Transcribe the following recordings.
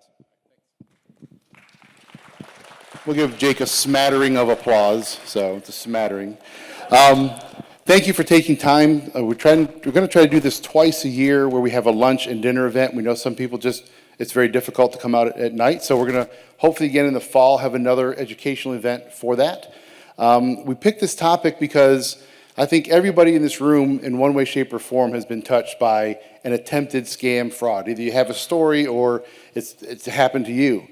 awesome. We'll give Jake a smattering of applause, so it's a smattering. Thank you for taking time. We're going to try to do this twice a year where we have a lunch and dinner event. We know some people it's very difficult to come out at night, so we're going to hopefully again in the fall have another educational event for that. We picked this topic because I think everybody in this room in one way, shape, or form has been touched by an attempted scam fraud. Either you have a story or it's happened to you.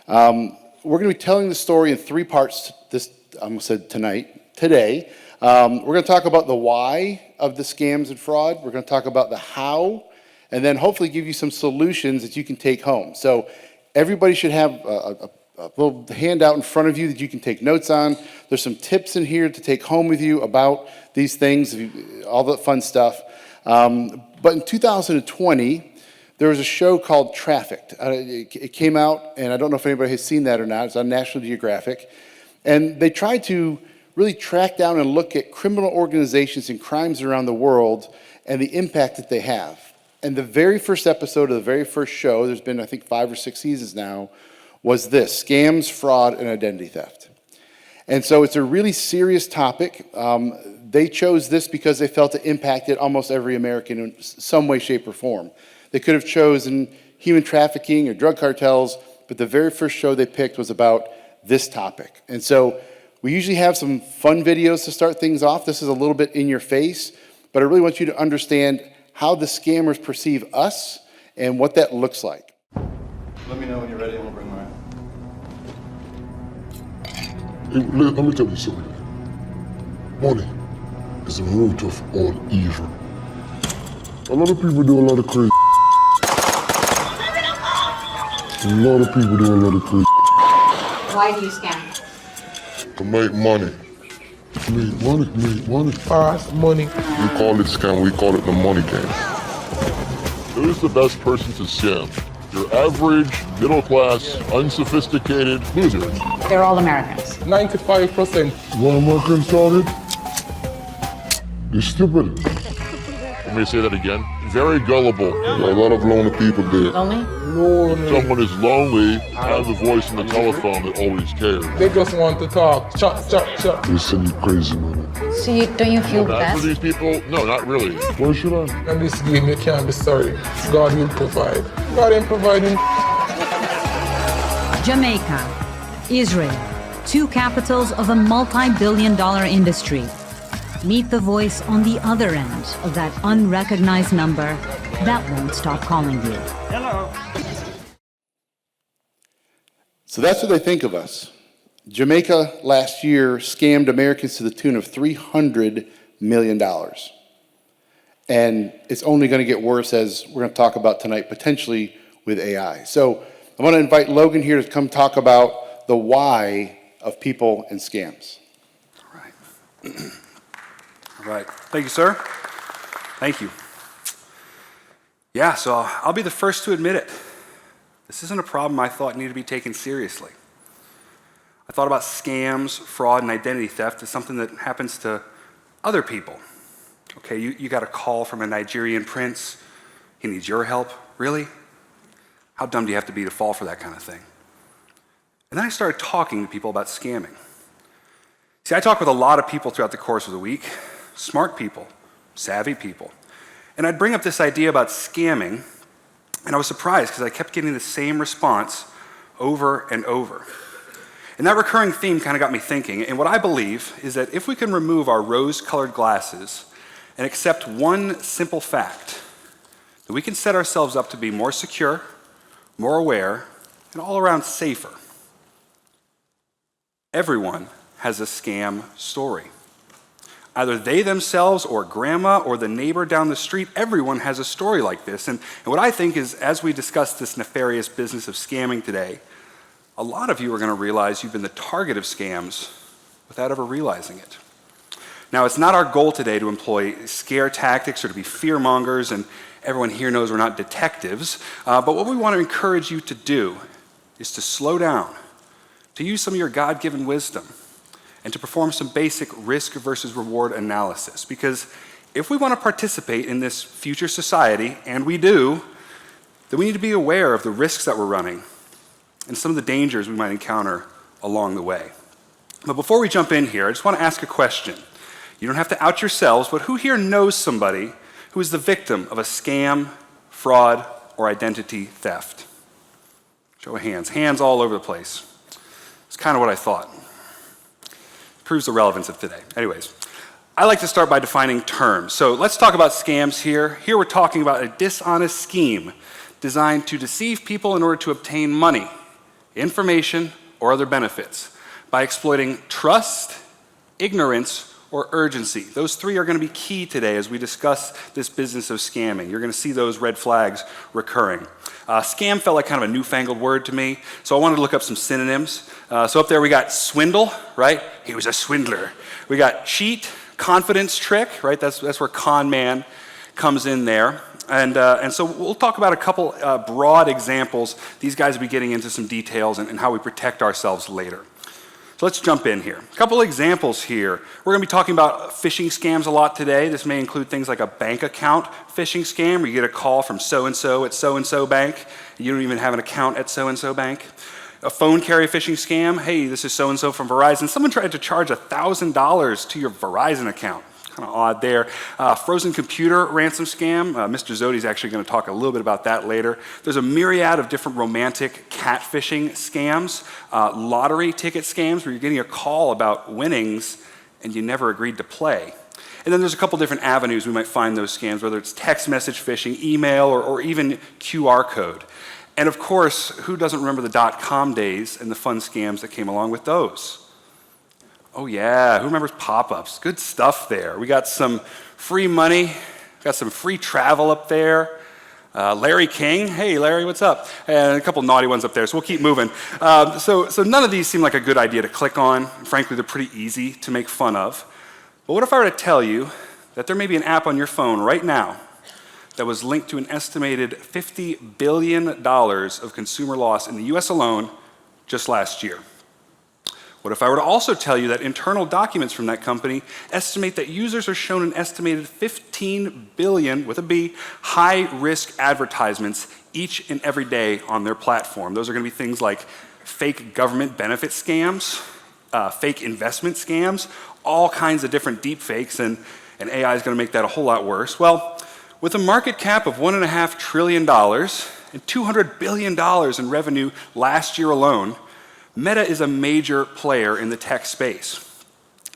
We're going to be telling the story in three parts I almost said today. We're going to talk about the why of the scams and fraud. We're going to talk about the how, and then hopefully give you some solutions that you can take home. So everybody should have a little handout in front of you that you can take notes on. There's some tips in here to take home with you about these things, all the fun stuff. But in 2020, there was a show called Trafficked. It came out, and I don't know if anybody has seen that or not. It's on National Geographic. And they tried to really track down and look at criminal organizations and crimes around the world and the impact that they have. And the very first episode of the very first show, there's been, I think, 5 or 6 seasons now, was this: scams, fraud, and identity theft. And so it's a really serious topic. They chose this because they felt it impacted almost every American in some way, shape, or form. They could have chosen human trafficking or drug cartels, but the very first show they picked was about this topic. And so we usually have some fun videos to start things off. This is a little bit in your face, but I really want you to understand how the scammers perceive us and what that looks like. Let me know when you're ready and we'll bring mine. Hey, let me tell you something. Money is the root of all evil. A lot of people do a lot of crazy. A lot of people do a lot of crazy. Why do you scam? To make money. Make money. Fast money. We call it scam, we call it the money game. Who's the best person to scam? Your average, middle class, unsophisticated loser. They're all Americans. 95%. What Americans started? They're stupid. Let me say that again. Very gullible. There are a lot of lonely people there. Lonely? Lonely. Someone is lonely, have the voice on the telephone that always cares. They just want to talk. Chop, chop, chop. They send you crazy money. So don't you feel Not for best? these people? No, not really. Why should I? And this game, you can't be sorry. God will provide. God ain't providing. Jamaica, Israel, two capitals of a multi-billion-dollar industry. Meet the voice on the other end of that unrecognized number that won't stop calling you. Hello. So that's what they think of us. Jamaica last year scammed Americans to the tune of $300 million. And it's only going to get worse, as we're going to talk about tonight, potentially with AI. So I want to invite Logan here to come talk about the why of people and scams. All right. All right. Thank you, sir. Thank you. Yeah, so I'll be the first to admit it. This isn't a problem I thought needed to be taken seriously. I thought about scams, fraud, and identity theft as something that happens to other people. Okay, you got a call from a Nigerian prince. He needs your help. Really? How dumb do you have to be to fall for that kind of thing? And then I started talking to people about scamming. See, I talk with a lot of people throughout the course of the week. Smart people, savvy people. And I'd bring up this idea about scamming, and I was surprised because I kept getting the same response over and over. And that recurring theme kind of got me thinking, and what I believe is that if we can remove our rose-colored glasses and accept one simple fact, that we can set ourselves up to be more secure, more aware, and all around safer. Everyone has a scam story. Either they themselves or grandma or the neighbor down the street, everyone has a story like this. And what I think is, as we discuss this nefarious business of scamming today, a lot of you are going to realize you've been the target of scams without ever realizing it. Now, it's not our goal today to employ scare tactics or to be fear-mongers, and everyone here knows we're not detectives, but what we want to encourage you to do is to slow down, to use some of your God-given wisdom, and to perform some basic risk versus reward analysis. Because if we want to participate in this future society, and we do, then we need to be aware of the risks that we're running and some of the dangers we might encounter along the way. But before we jump in here, I just want to ask a question. You don't have to out yourselves, but who here knows somebody who is the victim of a scam, fraud, or identity theft? Show of hands. Hands all over the place. It's kind of what I thought. Proves the relevance of today. Anyways, I like to start by defining terms. So let's talk about scams here. Here we're talking about a dishonest scheme designed to deceive people in order to obtain money, information, or other benefits by exploiting trust, ignorance, or urgency. Those three are going to be key today as we discuss this business of scamming. You're going to see those red flags recurring. Scam felt like kind of a newfangled word to me, so I wanted to look up some synonyms. So up there we got swindle, right? He was a swindler. We got cheat, confidence trick, right? That's where con man comes in there. And so we'll talk about a couple broad examples. These guys will be getting into some details and how we protect ourselves later. So let's jump in here. A couple examples here. We're going to be talking about phishing scams a lot today. This may include things like a bank account phishing scam, where you get a call from so-and-so at so-and-so bank. You don't even have an account at so-and-so bank. A phone carrier phishing scam. Hey, this is so-and-so from Verizon. Someone tried to charge $1,000 to your Verizon account. Kind of odd there. Frozen computer ransom scam. Mr. Zodi's actually going to talk a little bit about that later. There's a myriad of different romantic catfishing scams. Lottery ticket scams where you're getting a call about winnings and you never agreed to play. And then there's a couple different avenues we might find those scams, whether it's text message phishing, email, or even QR code. And of course, who doesn't remember the .com days and the fun scams that came along with those? Oh yeah, who remembers pop-ups? Good stuff there. We got some free money, got some free travel up there. Larry King, hey Larry, what's up? And a couple naughty ones up there, so we'll keep moving. So none of these seem like a good idea to click on. Frankly, they're pretty easy to make fun of. But what if I were to tell you that there may be an app on your phone right now that was linked to an estimated $50 billion of consumer loss in the US alone just last year? What if I were to also tell you that internal documents from that company estimate that users are shown an estimated 15 billion, with a B, high-risk advertisements each and every day on their platform? Those are going to be things like fake government benefit scams, fake investment scams, all kinds of different deep fakes, and AI is going to make that a whole lot worse. Well, with a market cap of $1.5 trillion and $200 billion in revenue last year alone, Meta is a major player in the tech space.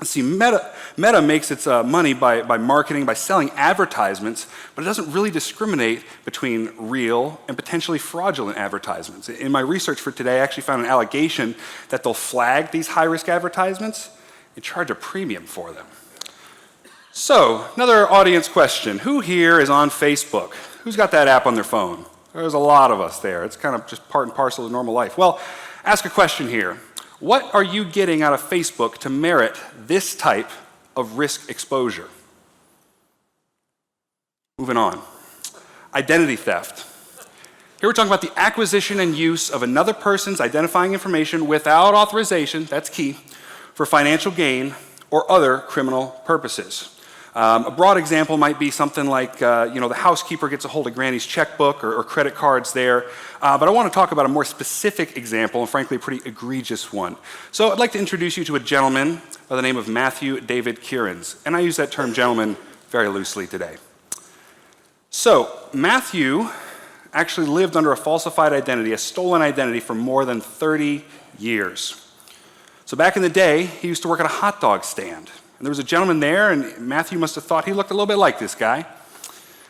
See, Meta makes its money by marketing, by selling advertisements, but it doesn't really discriminate between real and potentially fraudulent advertisements. In my research for today, I actually found an allegation that they'll flag these high-risk advertisements and charge a premium for them. So, another audience question. Who here is on Facebook? Who's got that app on their phone? There's a lot of us there. It's kind of just part and parcel of normal life. Well, ask a question here. What are you getting out of Facebook to merit this type of risk exposure? Moving on. Identity theft. Here we're talking about the acquisition and use of another person's identifying information without authorization, that's key, for financial gain or other criminal purposes. A broad example might be something like, the housekeeper gets a hold of Granny's checkbook or credit cards there. But I want to talk about a more specific example, and frankly, a pretty egregious one. So I'd like to introduce you to a gentleman by the name of Matthew David Kierans. And I use that term gentleman very loosely today. So Matthew actually lived under a falsified identity, a stolen identity, for more than 30 years. So back in the day, he used to work at a hot dog stand. And there was a gentleman there, and Matthew must have thought he looked a little bit like this guy.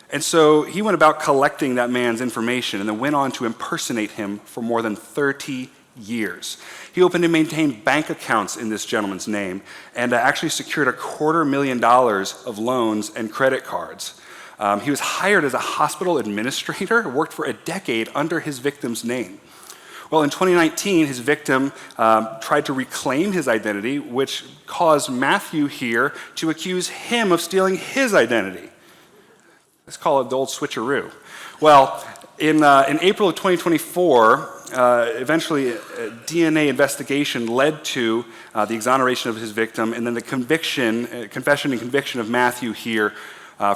And so he went about collecting that man's information and then went on to impersonate him for more than 30 years. He opened and maintained bank accounts in this gentleman's name and actually secured $250,000 of loans and credit cards. He was hired as a hospital administrator, worked for a decade under his victim's name. Well, in 2019, his victim tried to reclaim his identity, which caused Matthew here to accuse him of stealing his identity. Let's call it the old switcheroo. Well, in April of 2024, eventually a DNA investigation led to the exoneration of his victim and then the confession and conviction of Matthew here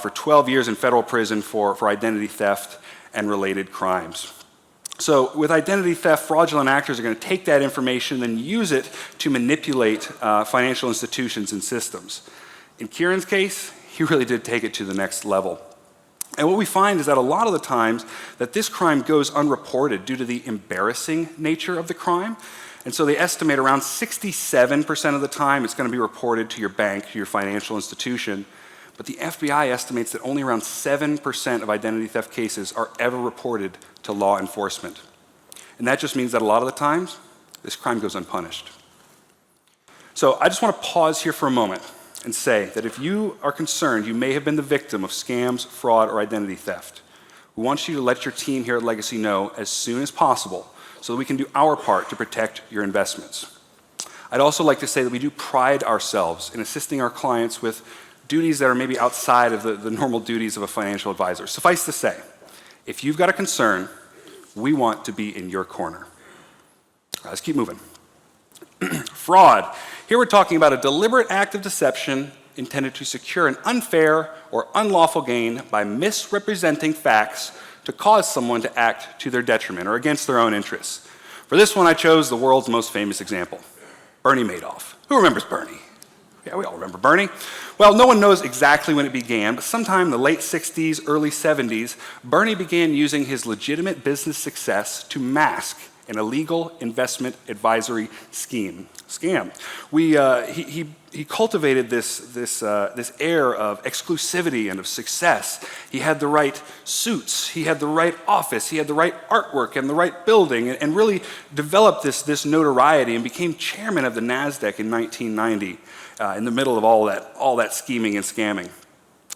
for 12 years in federal prison for identity theft and related crimes. So with identity theft, fraudulent actors are going to take that information and use it to manipulate financial institutions and systems. In Kieran's case, he really did take it to the next level. And what we find is that a lot of the times that this crime goes unreported due to the embarrassing nature of the crime. And so they estimate around 67% of the time it's going to be reported to your bank, to your financial institution. But the FBI estimates that only around 7% of identity theft cases are ever reported to law enforcement. And that just means that a lot of the times, this crime goes unpunished. So I just want to pause here for a moment and say that if you are concerned you may have been the victim of scams, fraud, or identity theft, we want you to let your team here at Legacy know as soon as possible so that we can do our part to protect your investments. I'd also like to say that we do pride ourselves in assisting our clients with duties that are maybe outside of the normal duties of a financial advisor. Suffice to say, if you've got a concern, we want to be in your corner. Let's keep moving. Fraud. Here we're talking about a deliberate act of deception intended to secure an unfair or unlawful gain by misrepresenting facts to cause someone to act to their detriment or against their own interests. For this one, I chose the world's most famous example, Bernie Madoff. Who remembers Bernie? Yeah, we all remember Bernie. Well, no one knows exactly when it began, but sometime in the late 60s, early 70s, Bernie began using his legitimate business success to mask an illegal investment advisory scam. He cultivated this air of exclusivity and of success. He had the right suits, he had the right office, he had the right artwork and the right building, and really developed this notoriety and became chairman of the NASDAQ in 1990 in the middle of all that scheming and scamming.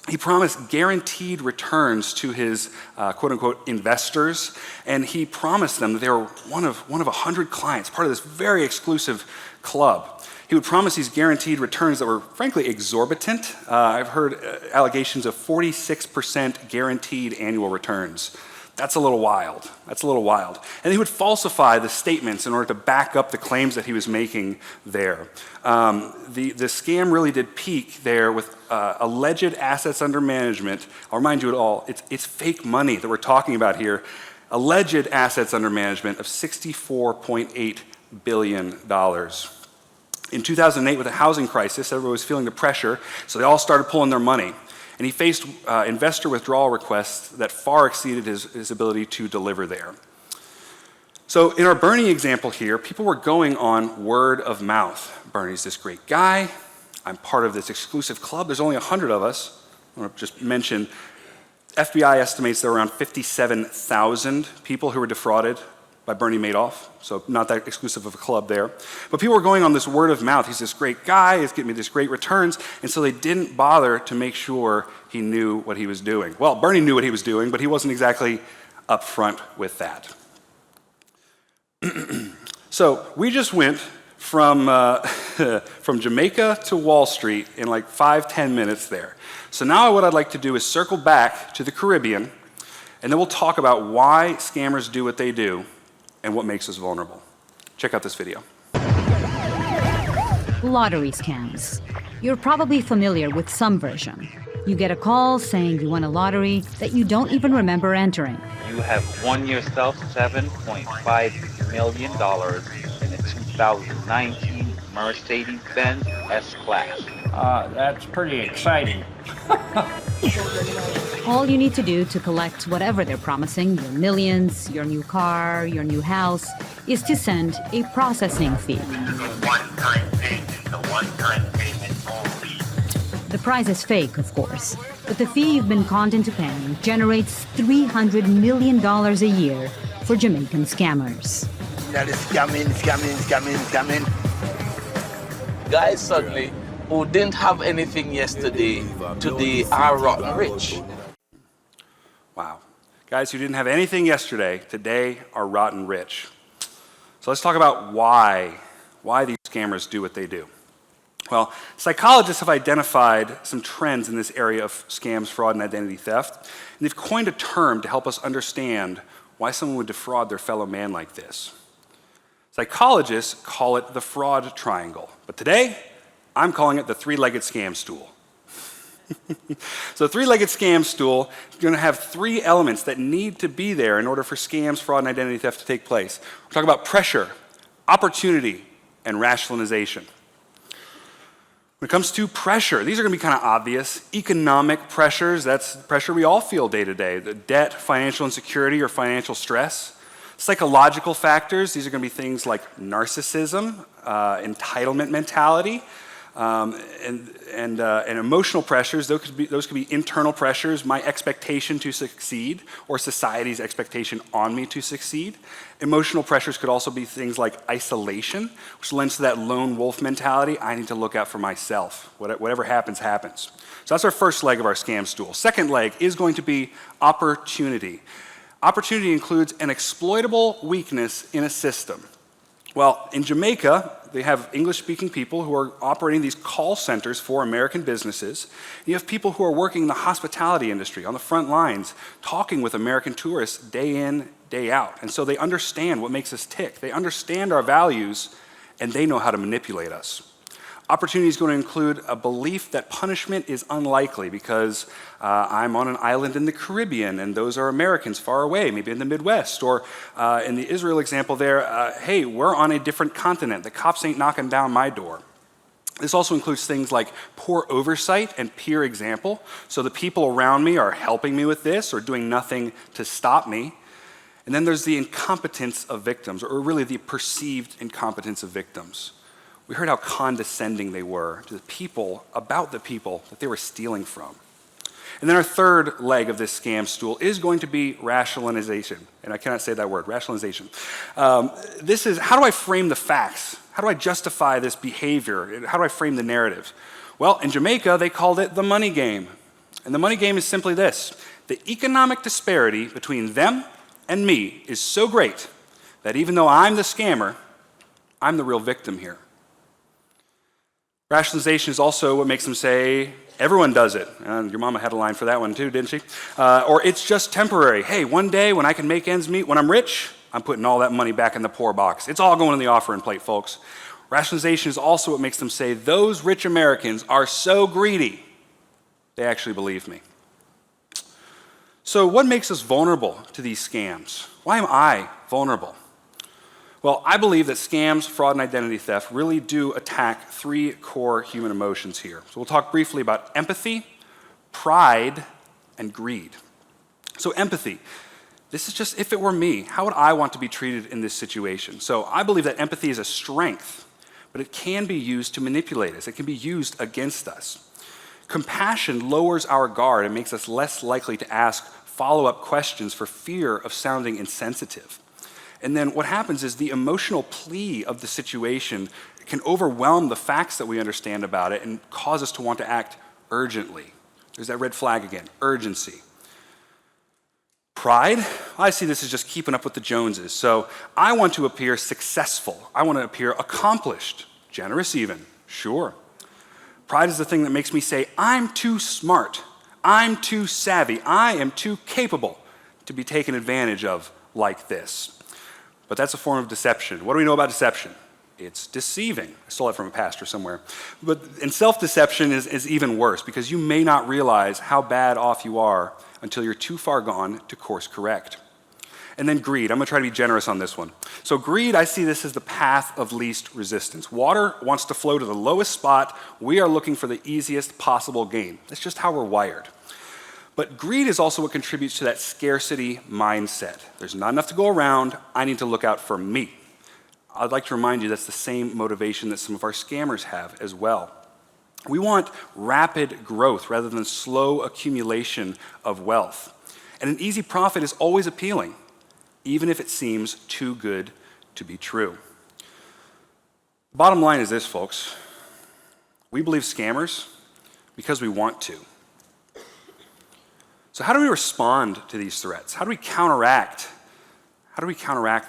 He promised guaranteed returns to his quote-unquote investors, and he promised them that they were one of 100 clients, part of this very exclusive club. He would promise these guaranteed returns that were frankly exorbitant. I've heard allegations of 46% guaranteed annual returns. That's a little wild. That's a little wild. And he would falsify the statements in order to back up the claims that he was making there. The scam really did peak there with alleged assets under management. I'll remind you all, it's fake money that we're talking about here. Alleged assets under management of $64.8 billion. In 2008, with the housing crisis, everyone was feeling the pressure, so they all started pulling their money. And he faced investor withdrawal requests that far exceeded his ability to deliver there. So in our Bernie example here, people were going on word of mouth. Bernie's this great guy. I'm part of this exclusive club. There's only 100 of us. I want to just mention, FBI estimates there were around 57,000 people who were defrauded by Bernie Madoff, so not that exclusive of a club there. But people were going on this word of mouth. He's this great guy, he's getting me this great returns, and so they didn't bother to make sure he knew what he was doing. Well, Bernie knew what he was doing, but he wasn't exactly upfront with that. So we just went from Jamaica to Wall Street in like 5-10 minutes there. So now what I'd like to do is circle back to the Caribbean, and then we'll talk about why scammers do what they do and what makes us vulnerable. Check out this video. Lottery scams. You're probably familiar with some version. You get a call saying you won a lottery that you don't even remember entering. You have won yourself $7.5 million in a 2019 Mercedes-Benz S-Class. That's pretty exciting. All you need to do to collect whatever they're promising, your millions, your new car, your new house, is to send a processing fee. One-time payment only. The price is fake, of course, but the fee you've been conned into paying generates $300 million a year for Jamaican scammers. That is scamming. Guys suddenly who didn't have anything yesterday, today are rotten rich. Wow. Guys who didn't have anything yesterday, today are rotten rich. So let's talk about why these scammers do what they do. Well, psychologists have identified some trends in this area of scams, fraud, and identity theft, and they've coined a term to help us understand why someone would defraud their fellow man like this. Psychologists call it the fraud triangle, but today, I'm calling it the three-legged scam stool. So three-legged scam stool is going to have three elements that need to be there in order for scams, fraud, and identity theft to take place. We're talking about pressure, opportunity, and rationalization. When it comes to pressure, these are going to be kind of obvious. Economic pressures, that's pressure we all feel day to day. The debt, financial insecurity, or financial stress. Psychological factors, these are going to be things like narcissism, entitlement mentality, and emotional pressures. Those could be internal pressures, my expectation to succeed, or society's expectation on me to succeed. Emotional pressures could also be things like isolation, which lends to that lone wolf mentality. I need to look out for myself. Whatever happens, happens. So that's our first leg of our scam stool. Second leg is going to be opportunity. Opportunity includes an exploitable weakness in a system. Well, in Jamaica, they have English-speaking people who are operating these call centers for American businesses. You have people who are working in the hospitality industry on the front lines, talking with American tourists day in, day out. And so they understand what makes us tick. They understand our values, and they know how to manipulate us. Opportunity is going to include a belief that punishment is unlikely because I'm on an island in the Caribbean and those are Americans far away, maybe in the Midwest. Or in the Israel example there, hey, we're on a different continent. The cops ain't knocking down my door. This also includes things like poor oversight and peer example. So the people around me are helping me with this or doing nothing to stop me. And then there's the incompetence of victims, or really the perceived incompetence of victims. We heard how condescending they were to the people, about the people that they were stealing from. And then our third leg of this scam stool is going to be rationalization. And I cannot say that word, rationalization. This is, how do I frame the facts? How do I justify this behavior? How do I frame the narrative? Well, in Jamaica, they called it the money game. And the money game is simply this. The economic disparity between them and me is so great that even though I'm the scammer, I'm the real victim here. Rationalization is also what makes them say, everyone does it. And your mama had a line for that one too, didn't she? Or it's just temporary. Hey, one day when I can make ends meet, when I'm rich, I'm putting all that money back in the poor box. It's all going in the offering plate, folks. Rationalization is also what makes them say, those rich Americans are so greedy, they actually believe me. So what makes us vulnerable to these scams? Why am I vulnerable? Well, I believe that scams, fraud, and identity theft really do attack three core human emotions here. So we'll talk briefly about empathy, pride, and greed. So empathy. This is just, if it were me, how would I want to be treated in this situation? So I believe that empathy is a strength, but it can be used to manipulate us. It can be used against us. Compassion lowers our guard and makes us less likely to ask follow-up questions for fear of sounding insensitive. And then what happens is the emotional plea of the situation can overwhelm the facts that we understand about it and cause us to want to act urgently. There's that red flag again, urgency. Pride, I see this as just keeping up with the Joneses. So I want to appear successful. I want to appear accomplished, generous even, sure. Pride is the thing that makes me say, I'm too smart, I'm too savvy, I am too capable to be taken advantage of like this. But that's a form of deception. What do we know about deception? It's deceiving. I stole that from a pastor somewhere. And self-deception is even worse because you may not realize how bad off you are until you're too far gone to course correct. And then greed. I'm going to try to be generous on this one. So greed, I see this as the path of least resistance. Water wants to flow to the lowest spot. We are looking for the easiest possible gain. That's just how we're wired. But greed is also what contributes to that scarcity mindset. There's not enough to go around. I need to look out for me. I'd like to remind you that's the same motivation that some of our scammers have as well. We want rapid growth rather than slow accumulation of wealth. And an easy profit is always appealing, even if it seems too good to be true. The bottom line is this, folks. We believe scammers because we want to. So how do we respond to these threats? How do we counteract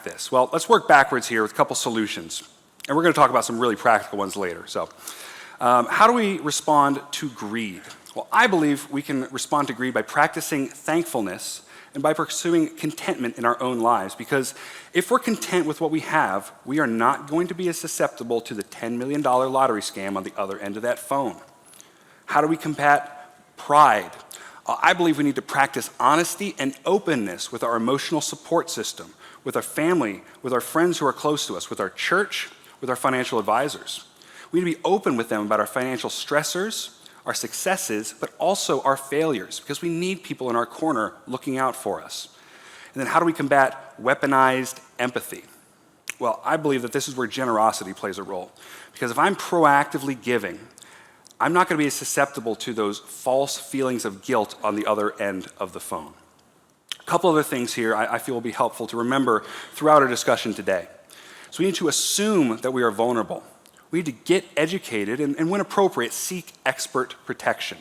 this? Well, let's work backwards here with a couple solutions. And we're going to talk about some really practical ones later. So how do we respond to greed? Well, I believe we can respond to greed by practicing thankfulness and by pursuing contentment in our own lives. Because if we're content with what we have, we are not going to be as susceptible to the $10 million lottery scam on the other end of that phone. How do we combat Pride. I believe we need to practice honesty and openness with our emotional support system, with our family, with our friends who are close to us, with our church, with our financial advisors. We need to be open with them about our financial stressors, our successes, but also our failures, because we need people in our corner looking out for us. And then how do we combat weaponized empathy? Well, I believe that this is where generosity plays a role. Because if I'm proactively giving, I'm not going to be as susceptible to those false feelings of guilt on the other end of the phone. A couple other things here I feel will be helpful to remember throughout our discussion today. So we need to assume that we are vulnerable. We need to get educated and when appropriate, seek expert protection.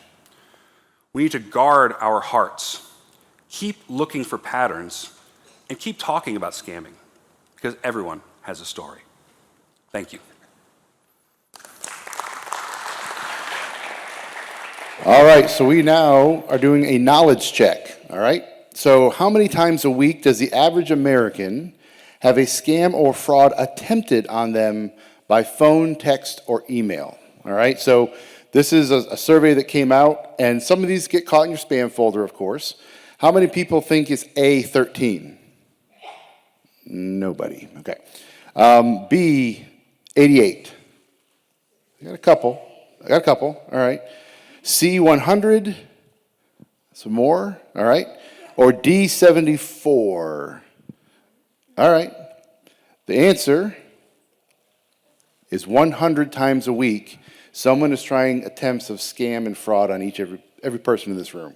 We need to guard our hearts, keep looking for patterns, and keep talking about scamming, because everyone has a story. Thank you. All right, so we now are doing a knowledge check, all right? So how many times a week does the average American have a scam or fraud attempted on them by phone, text, or email? All right, so this is a survey that came out, and some of these get caught in your spam folder, of course. How many people think it's A, 13? Nobody, okay. B, 88. I got a couple, all right. C, 100, some more, all right. Or D, 74. All right. The answer is 100 times a week, someone is trying attempts of scam and fraud on every person in this room.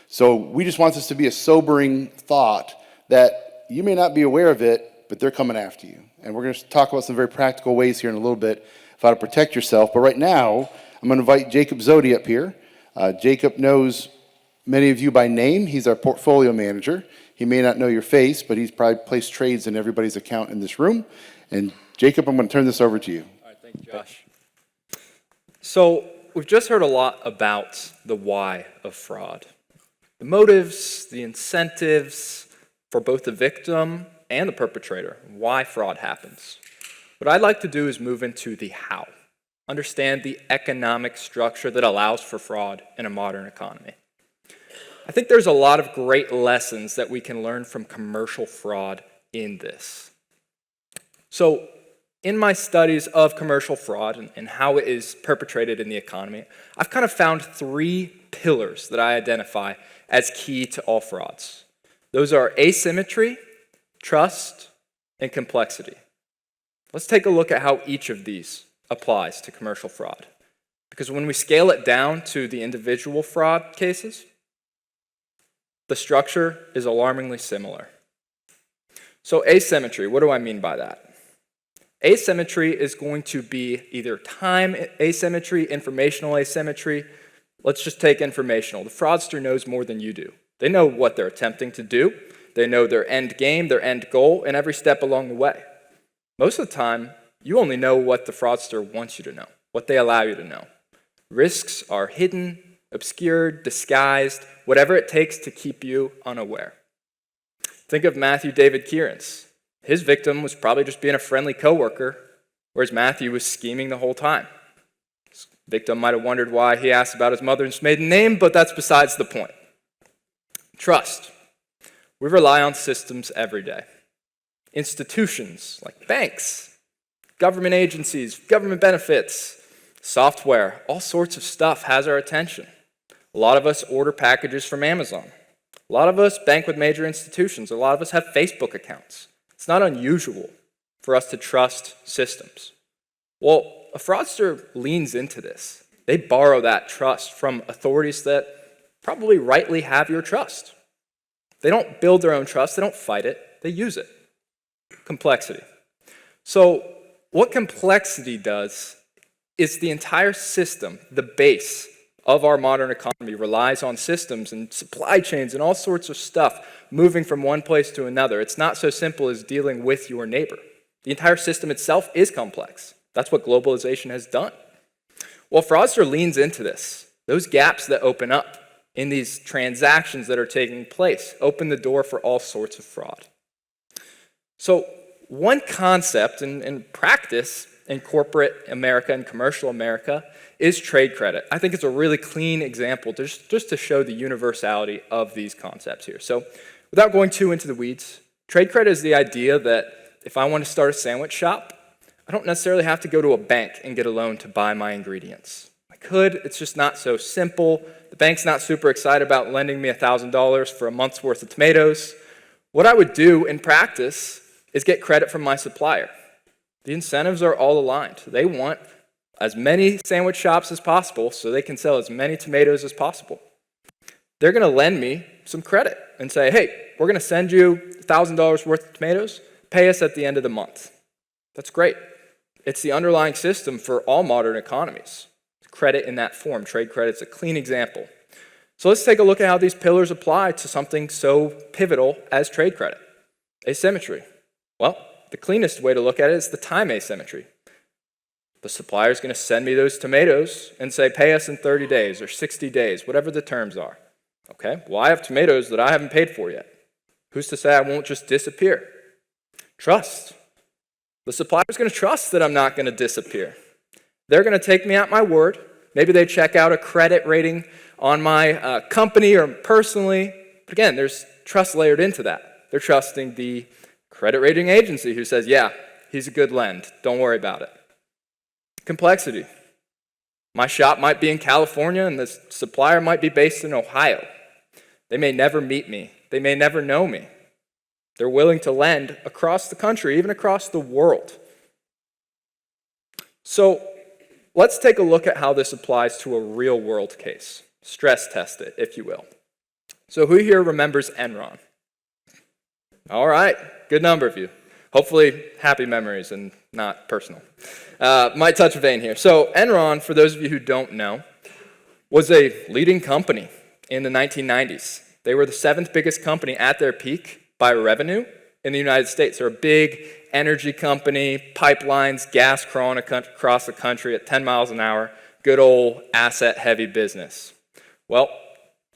So we just want this to be a sobering thought that you may not be aware of it, but they're coming after you. And we're going to talk about some very practical ways here in a little bit of how to protect yourself. But right now, I'm going to invite Jacob Zodi up here. Jacob knows many of you by name. He's our portfolio manager. He may not know your face, but he's probably placed trades in everybody's account in this room. And Jacob, I'm going to turn this over to you. All right, thank you, Josh. So we've just heard a lot about the why of fraud. The motives, the incentives for both the victim and the perpetrator, why fraud happens. What I'd like to do is move into the how. Understand the economic structure that allows for fraud in a modern economy. I think there's a lot of great lessons that we can learn from commercial fraud in this. So, in my studies of commercial fraud and how it is perpetrated in the economy, I've kind of found three pillars that I identify as key to all frauds. Those are asymmetry, trust, and complexity. Let's take a look at how each of these applies to commercial fraud. Because when we scale it down to the individual fraud cases, the structure is alarmingly similar. So asymmetry, what do I mean by that? Asymmetry is going to be either time asymmetry, informational asymmetry. Let's just take informational. The fraudster knows more than you do. They know what they're attempting to do. They know their end game, their end goal, and every step along the way. Most of the time, you only know what the fraudster wants you to know, what they allow you to know. Risks are hidden, obscured, disguised, whatever it takes to keep you unaware. Think of Matthew David Kieran's. His victim was probably just being a friendly coworker, whereas Matthew was scheming the whole time. His victim might have wondered why he asked about his mother's maiden name, but that's besides the point. Trust. We rely on systems every day. Institutions like banks, government agencies, government benefits, software, all sorts of stuff has our attention. A lot of us order packages from Amazon. A lot of us bank with major institutions. A lot of us have Facebook accounts. It's not unusual for us to trust systems. Well, a fraudster leans into this. They borrow that trust from authorities that probably rightly have your trust. They don't build their own trust. They don't fight it. They use it. Complexity. So what complexity does is the entire system, the base of our modern economy relies on systems and supply chains and all sorts of stuff moving from one place to another. It's not so simple as dealing with your neighbor. The entire system itself is complex. That's what globalization has done. Well, fraudster leans into this. Those gaps that open up in these transactions that are taking place open the door for all sorts of fraud. So one concept and practice in corporate America and commercial America is trade credit. I think it's a really clean example just to show the universality of these concepts here. So without going too into the weeds, trade credit is the idea that if I want to start a sandwich shop, I don't necessarily have to go to a bank and get a loan to buy my ingredients. I could, it's just not so simple. The bank's not super excited about lending me $1,000 for a month's worth of tomatoes. What I would do in practice is get credit from my supplier. The incentives are all aligned. They want as many sandwich shops as possible so they can sell as many tomatoes as possible. They're going to lend me some credit and say, hey, we're going to send you $1,000 worth of tomatoes. Pay us at the end of the month. That's great. It's the underlying system for all modern economies. Credit in that form. Trade credit's a clean example. So let's take a look at how these pillars apply to something so pivotal as trade credit. Asymmetry. Well, the cleanest way to look at it is the time asymmetry. The supplier's going to send me those tomatoes and say, pay us in 30 days or 60 days, whatever the terms are. Okay, well, I have tomatoes that I haven't paid for yet. Who's to say I won't just disappear? Trust. The supplier's going to trust that I'm not going to disappear. They're going to take me at my word. Maybe they check out a credit rating on my company or personally. But again, there's trust layered into that. They're trusting the credit rating agency who says, yeah, he's a good lend. Don't worry about it. Complexity. My shop might be in California and the supplier might be based in Ohio. They may never meet me. They may never know me. They're willing to lend across the country, even across the world. So let's take a look at how this applies to a real world case. Stress test it, if you will. So who here remembers Enron? All right, good number of you. Hopefully happy memories and not personal. Might touch a vein here. So Enron, for those of you who don't know, was a leading company in the 1990s. They were the 7th biggest company at their peak by revenue in the United States. They're a big energy company, pipelines, gas crawling across the country at 10 miles an hour, good old asset-heavy business. Well,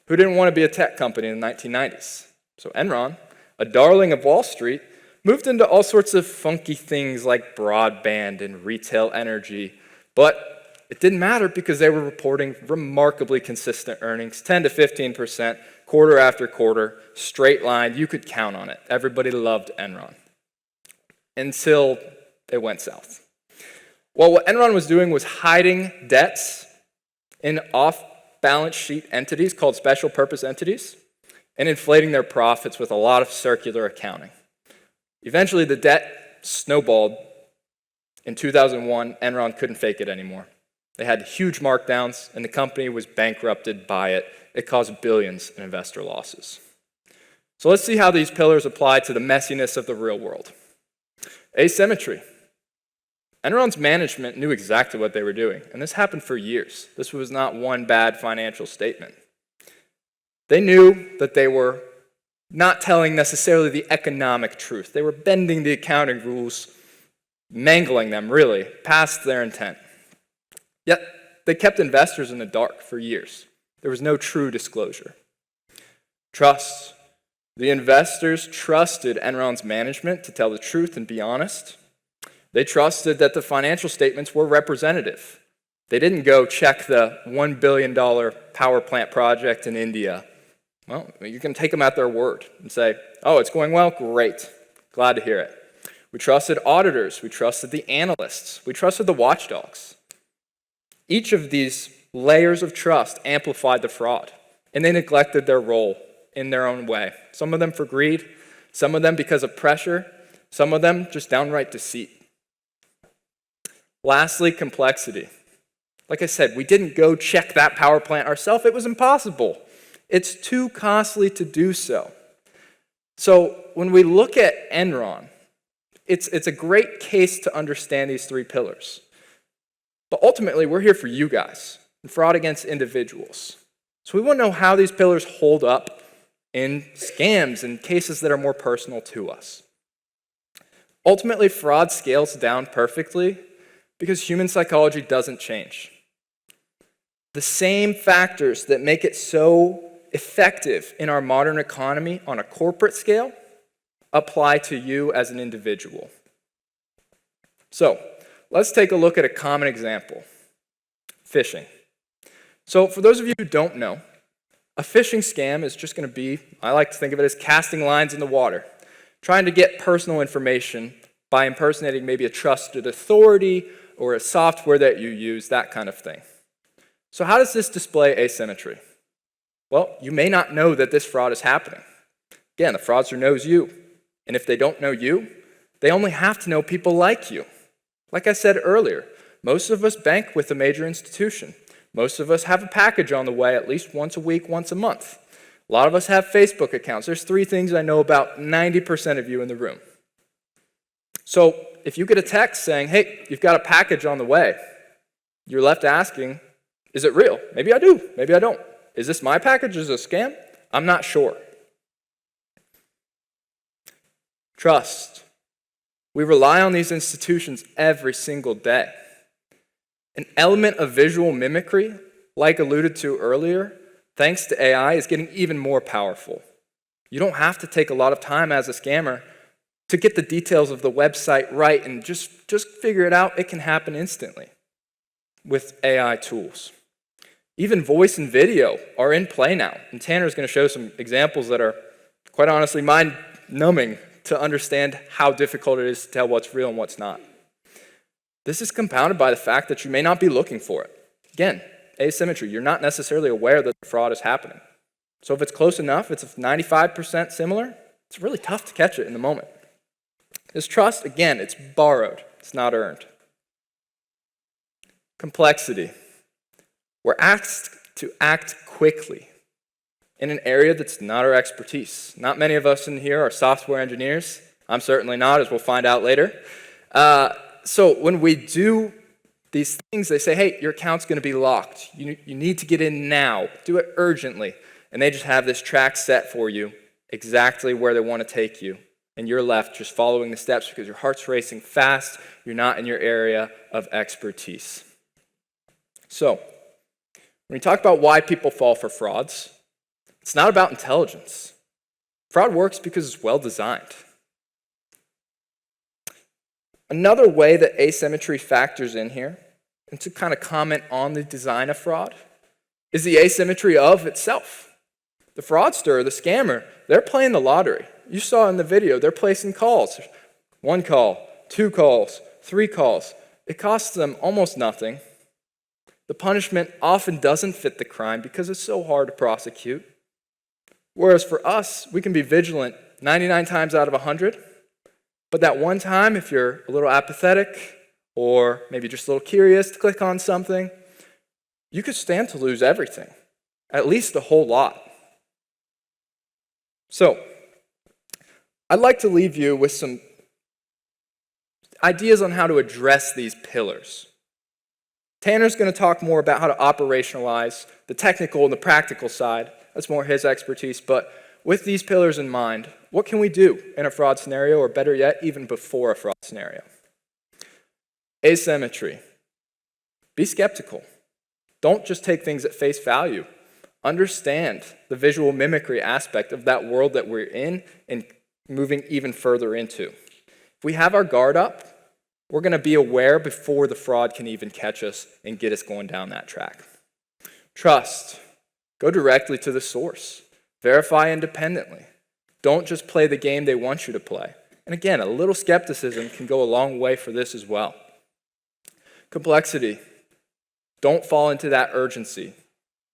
who didn't want to be a tech company in the 1990s? So Enron, a darling of Wall Street, moved into all sorts of funky things like broadband and retail energy, but it didn't matter because they were reporting remarkably consistent earnings, 10 to 15%, quarter after quarter, straight line. You could count on it. Everybody loved Enron until it went south. Well, what Enron was doing was hiding debts in off-balance sheet entities called special purpose entities and inflating their profits with a lot of circular accounting. Eventually, the debt snowballed. In 2001, Enron couldn't fake it anymore. They had huge markdowns, and the company was bankrupted by it. It caused billions in investor losses. So let's see how these pillars apply to the messiness of the real world. Asymmetry. Enron's management knew exactly what they were doing, and this happened for years. This was not one bad financial statement. They knew that they were not telling necessarily the economic truth. They were bending the accounting rules, mangling them, really, past their intent. Yet, they kept investors in the dark for years. There was no true disclosure. Trust. The investors trusted Enron's management to tell the truth and be honest. They trusted that the financial statements were representative. They didn't go check the $1 billion power plant project in India. Well, you can take them at their word and say, oh, it's going well? Great. Glad to hear it. We trusted auditors. We trusted the analysts. We trusted the watchdogs. Each of these layers of trust amplified the fraud, and they neglected their role in their own way. Some of them for greed, some of them because of pressure, some of them just downright deceit. Lastly, complexity. Like I said, we didn't go check that power plant ourselves. It was impossible. It's too costly to do so. So when we look at Enron, it's a great case to understand these 3 pillars. But ultimately, we're here for you guys, and fraud against individuals. So we want to know how these pillars hold up in scams and cases that are more personal to us. Ultimately, fraud scales down perfectly because human psychology doesn't change. The same factors that make it so effective in our modern economy on a corporate scale apply to you as an individual. So let's take a look at a common example, phishing. So for those of you who don't know, a phishing scam is just going to be, I like to think of it as casting lines in the water, trying to get personal information by impersonating maybe a trusted authority or a software that you use, that kind of thing. So how does this display asymmetry? Well, you may not know that this fraud is happening. Again, the fraudster knows you. And if they don't know you, they only have to know people like you. Like I said earlier, most of us bank with a major institution. Most of us have a package on the way at least once a week, once a month. A lot of us have Facebook accounts. There's 3 things I know about 90% of you in the room. So if you get a text saying, hey, you've got a package on the way, you're left asking, is it real? Maybe I do, maybe I don't. Is this my package? Is it a scam? I'm not sure. Trust. We rely on these institutions every single day. An element of visual mimicry, like alluded to earlier, thanks to AI, is getting even more powerful. You don't have to take a lot of time as a scammer to get the details of the website right and just figure it out. It can happen instantly with AI tools. Even voice and video are in play now, and Tanner's going to show some examples that are, quite honestly, mind-numbing to understand how difficult it is to tell what's real and what's not. This is compounded by the fact that you may not be looking for it. Again, asymmetry, you're not necessarily aware that the fraud is happening. So if it's close enough, it's 95% similar, it's really tough to catch it in the moment. This trust, again, it's borrowed, it's not earned. Complexity. We're asked to act quickly in an area that's not our expertise. Not many of us in here are software engineers. I'm certainly not, as we'll find out later. So when we do these things, they say, hey, your account's going to be locked. You need to get in now. Do it urgently. And they just have this track set for you, exactly where they want to take you. And you're left just following the steps because your heart's racing fast. You're not in your area of expertise. So when we talk about why people fall for frauds, it's not about intelligence. Fraud works because it's well designed. Another way that asymmetry factors in here, and to kind of comment on the design of fraud, is the asymmetry of itself. The fraudster, the scammer, they're playing the lottery. You saw in the video, they're placing calls. 1 call, 2 calls, 3 calls. It costs them almost nothing. The punishment often doesn't fit the crime because it's so hard to prosecute. Whereas for us, we can be vigilant 99 times out of 100. But that one time, if you're a little apathetic or maybe just a little curious to click on something, you could stand to lose everything, at least a whole lot. So, I'd like to leave you with some ideas on how to address these pillars. Tanner's going to talk more about how to operationalize the technical and the practical side. That's more his expertise, but with these pillars in mind, what can we do in a fraud scenario, or better yet, even before a fraud scenario? Asymmetry. Be skeptical. Don't just take things at face value. Understand the visual mimicry aspect of that world that we're in and moving even further into. If we have our guard up, we're going to be aware before the fraud can even catch us and get us going down that track. Trust. Go directly to the source. Verify independently. Don't just play the game they want you to play. And again, a little skepticism can go a long way for this as well. Complexity. Don't fall into that urgency.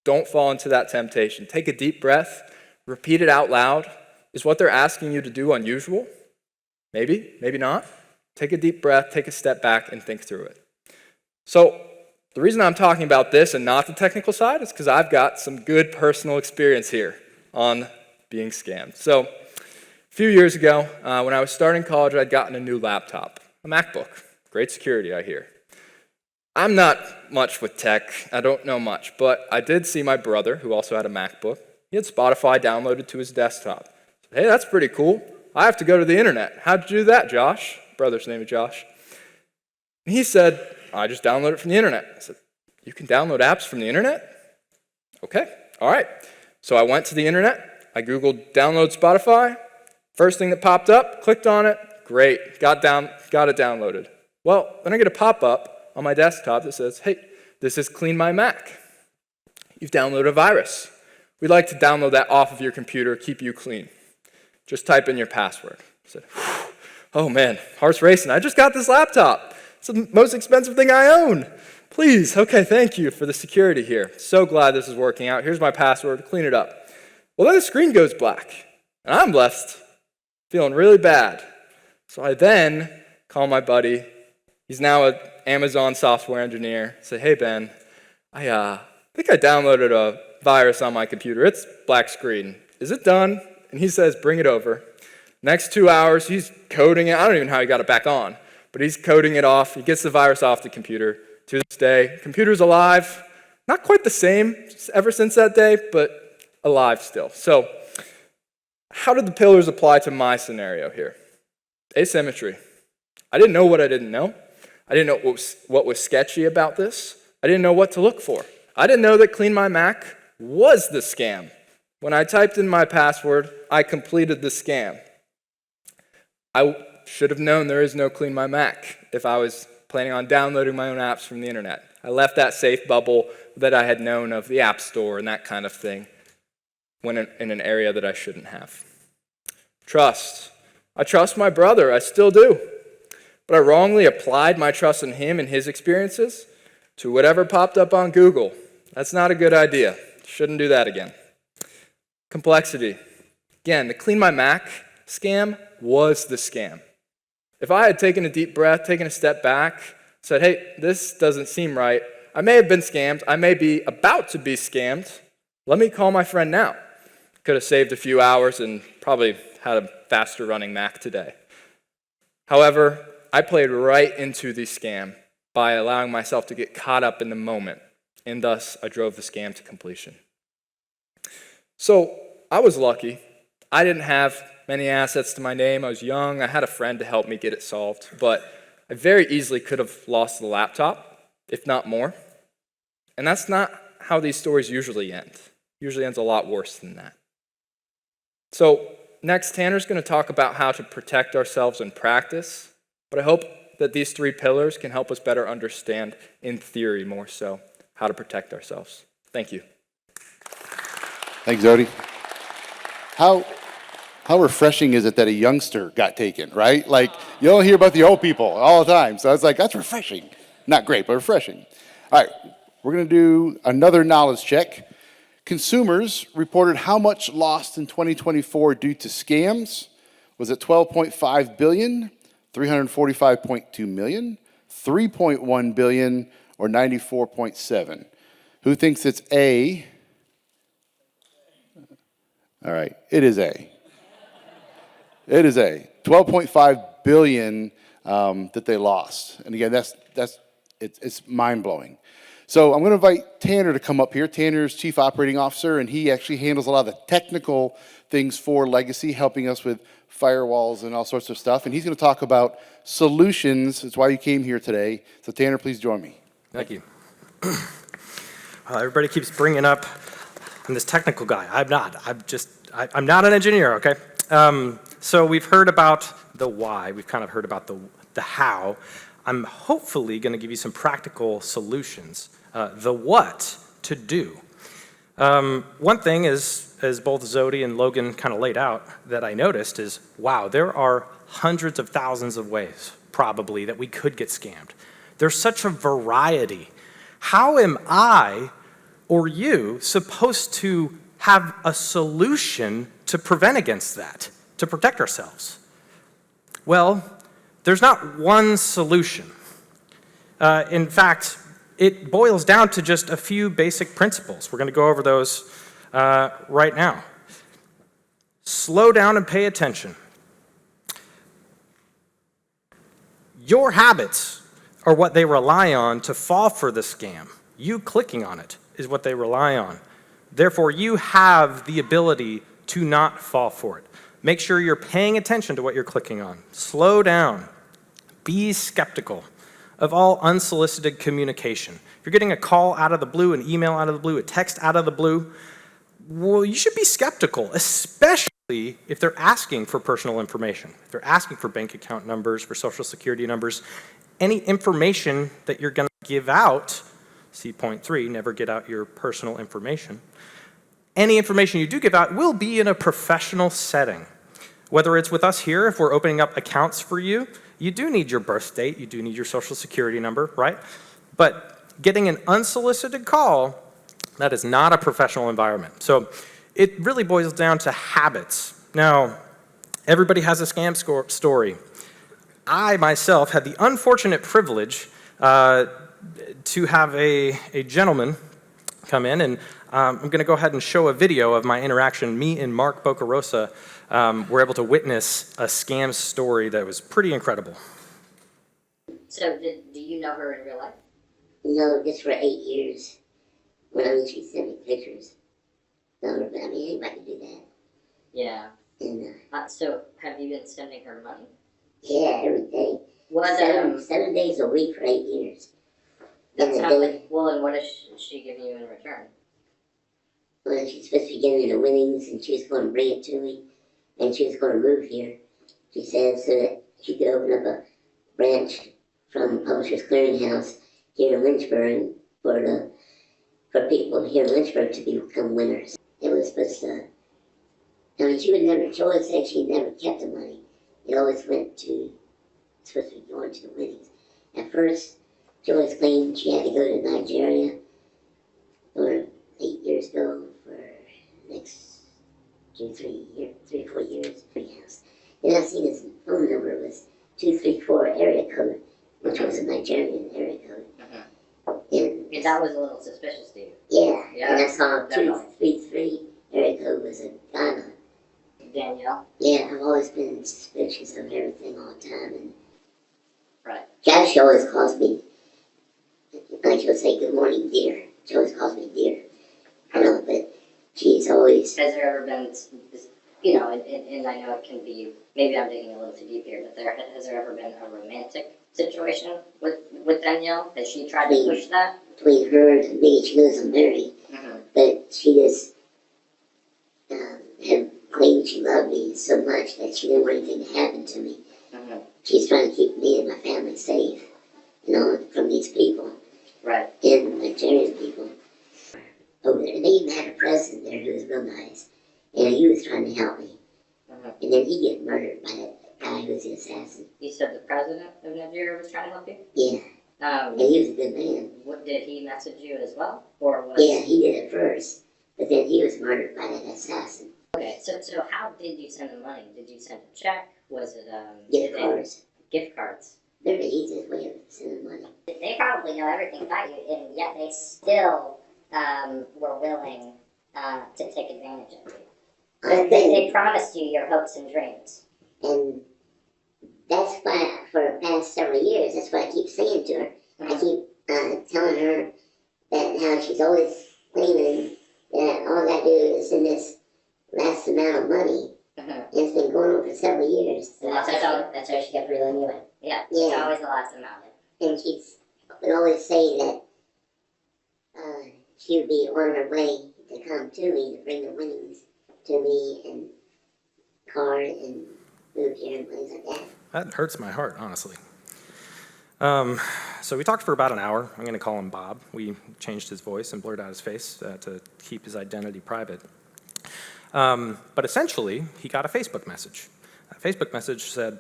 Don't fall into that temptation. Take a deep breath. Repeat it out loud. Is what they're asking you to do unusual? Maybe, maybe not. Take a deep breath, take a step back, and think through it. So, the reason I'm talking about this and not the technical side is because I've got some good personal experience here on being scammed. So, a few years ago, when I was starting college, I'd gotten a new laptop, a MacBook. Great security, I hear. I'm not much with tech. I don't know much, but I did see my brother, who also had a MacBook. He had Spotify downloaded to his desktop. I said, hey, that's pretty cool. I have to go to the internet. How'd you do that, Josh? Brother's name is Josh. And he said, I just download it from the internet. I said, you can download apps from the internet? Okay, all right. So I went to the internet. I Googled download Spotify. First thing that popped up, clicked on it. Great, got it downloaded. Well, then I get a pop-up on my desktop that says, hey, this is Clean My Mac. You've downloaded a virus. We'd like to download that off of your computer, keep you clean. Just type in your password. I said, oh man, heart's racing. I just got this laptop. It's the most expensive thing I own. Please, okay, thank you for the security here. So glad this is working out. Here's my password, clean it up. Well, then the screen goes black, and I'm left feeling really bad. So I then call my buddy. He's now an Amazon software engineer. Say, hey, Ben, I think I downloaded a virus on my computer. It's black screen. Is it done? And he says, bring it over. Next 2 hours, he's coding it. I don't even know how he got it back on, but he's coding it off. He gets the virus off the computer. To this day, computer's alive. Not quite the same ever since that day, but alive still. So how did the pillars apply to my scenario here? Asymmetry. I didn't know what I didn't know. I didn't know what was sketchy about this. I didn't know what to look for. I didn't know that Clean My Mac was the scam. When I typed in my password, I completed the scam. I should have known there is no Clean My Mac if I was planning on downloading my own apps from the internet. I left that safe bubble that I had known of the App Store and that kind of thing when in an area that I shouldn't have. Trust. I trust my brother, I still do. But I wrongly applied my trust in him and his experiences to whatever popped up on Google. That's not a good idea. Shouldn't do that again. Complexity. Again, the Clean My Mac scam was the scam. If I had taken a deep breath, taken a step back, said, hey, this doesn't seem right, I may have been scammed, I may be about to be scammed, let me call my friend now. Could have saved a few hours and probably had a faster running Mac today. However, I played right into the scam by allowing myself to get caught up in the moment, and thus I drove the scam to completion. So I was lucky. I didn't have many assets to my name. I was young. I had a friend to help me get it solved, but I very easily could have lost the laptop, if not more. And that's not how these stories usually end. Usually ends a lot worse than that. So next, Tanner's going to talk about how to protect ourselves in practice, but I hope that these 3 pillars can help us better understand, in theory more so, how to protect ourselves. Thank you. Thanks, Zodi. How refreshing is it that a youngster got taken, right? Like, you don't hear about the old people all the time. So it's like, that's refreshing. Not great, but refreshing. All right, we're going to do another knowledge check. Consumers reported how much lost in 2024 due to scams. Was it 12.5 billion, 345.2 million, 3.1 billion, or 94.7? Who thinks it's A? All right, it is A. It is A. 12.5 billion that they lost. And again, it's mind-blowing. So I'm going to invite Tanner to come up here. Tanner's Chief Operating Officer, and he actually handles a lot of the technical things for Legacy, helping us with firewalls and all sorts of stuff. And he's going to talk about solutions. That's why you came here today. So Tanner, please join me. Thank you. Everybody keeps bringing up, I'm this technical guy. I'm not. I'm not an engineer, okay? So we've heard about the why. We've kind of heard about the how. I'm hopefully going to give you some practical solutions. The what to do. One thing is, as both Zodi and Logan kind of laid out, that I noticed is, wow, there are hundreds of thousands of ways, probably, that we could get scammed. There's such a variety. How am I or you supposed to have a solution to prevent against that, to protect ourselves? Well, there's not one solution. In fact, it boils down to just a few basic principles. We're going to go over those right now. Slow down and pay attention. Your habits are what they rely on to fall for the scam. You clicking on it is what they rely on. Therefore, you have the ability to not fall for it. Make sure you're paying attention to what you're clicking on. Slow down. Be skeptical of all unsolicited communication. If you're getting a call out of the blue, an email out of the blue, a text out of the blue, well, you should be skeptical, especially if they're asking for personal information. If they're asking for bank account numbers, for social security numbers, any information that you're going to give out, see point 3, never get out your personal information. Any information you do give out will be in a professional setting. Whether it's with us here, if we're opening up accounts for you, you do need your birth date, you do need your social security number, right? But getting an unsolicited call, that is not a professional environment. So it really boils down to habits. Now, everybody has a scam story. I myself had the unfortunate privilege to have a gentleman come in, and I'm going to go ahead and show a video of my interaction. Me and Mark Bocarosa were able to witness a scam story that was pretty incredible. So, do you know her in real life? No, just for 8 years. When she sent me pictures. No, I mean, anybody can do that. Yeah. And, so, have you been sending her money? yeah, every day. Was seven days a week for 8 years. That sounds like, well, and what is she giving you in return? Well, she's supposed to be giving me the winnings, and she was going to bring it to me, and she was going to move here. She said so that she could open up a branch from Publishers Clearinghouse here in Lynchburg for people here in Lynchburg to become winners. It was supposed to, I mean, she always said she never kept the money. It always went to, supposed to be going to the winnings. At first, she always claimed she had to go to Nigeria or 8 years ago for the next 3 or 4 years. Then I seen his phone number was 234 area code, which was a Nigerian area code. And that was a little suspicious to you. Yeah, and I saw 233 area code was a Ghana. Danielle? Yeah, I've always been suspicious of everything all the time. And right. Josh always calls me, like she'll say, good morning, dear. She always calls me dear. I know, but she's always... Has there ever been, you know, and I know it can be, maybe I'm digging a little too deep here, but has there ever been a romantic situation with Danielle? Has she tried to push that? Between her and me, she knows I'm married, but she just had claimed she loved me so much that she didn't want anything to happen to me. She's trying to keep me and my family safe, you know, from these people. Right. And Nigerian people over there. And they even had a president there who was real nice, and he was trying to help me. And then he get murdered by that guy who was the assassin. You said the president of Nigeria was trying to help you? Yeah. And he was a good man. Did he message you as well? Or was... Yeah, he did it first, but then he was murdered by that assassin. Okay, so how did you send the money? Did you send a check? Was it gift cards? Gift cards. They're the easiest way of sending money. They probably know everything about you, and yet they still were willing to take advantage of you. They promised you your hopes and dreams. And that's why, for the past several years, that's what I keep saying to her. I keep telling her that how she's always claiming that all I do is send this last amount of money. And it's been going on for several years. And that's how she kept reeling you in. Yeah, it's always the last amount. And she would always say that she would be on her way to come to me to bring the winnings to me and card and move here and things like that. That hurts my heart, honestly. So we talked for about an hour. I'm going to call him Bob. We changed his voice and blurred out his face to keep his identity private. But essentially, he got a Facebook message. That Facebook message said,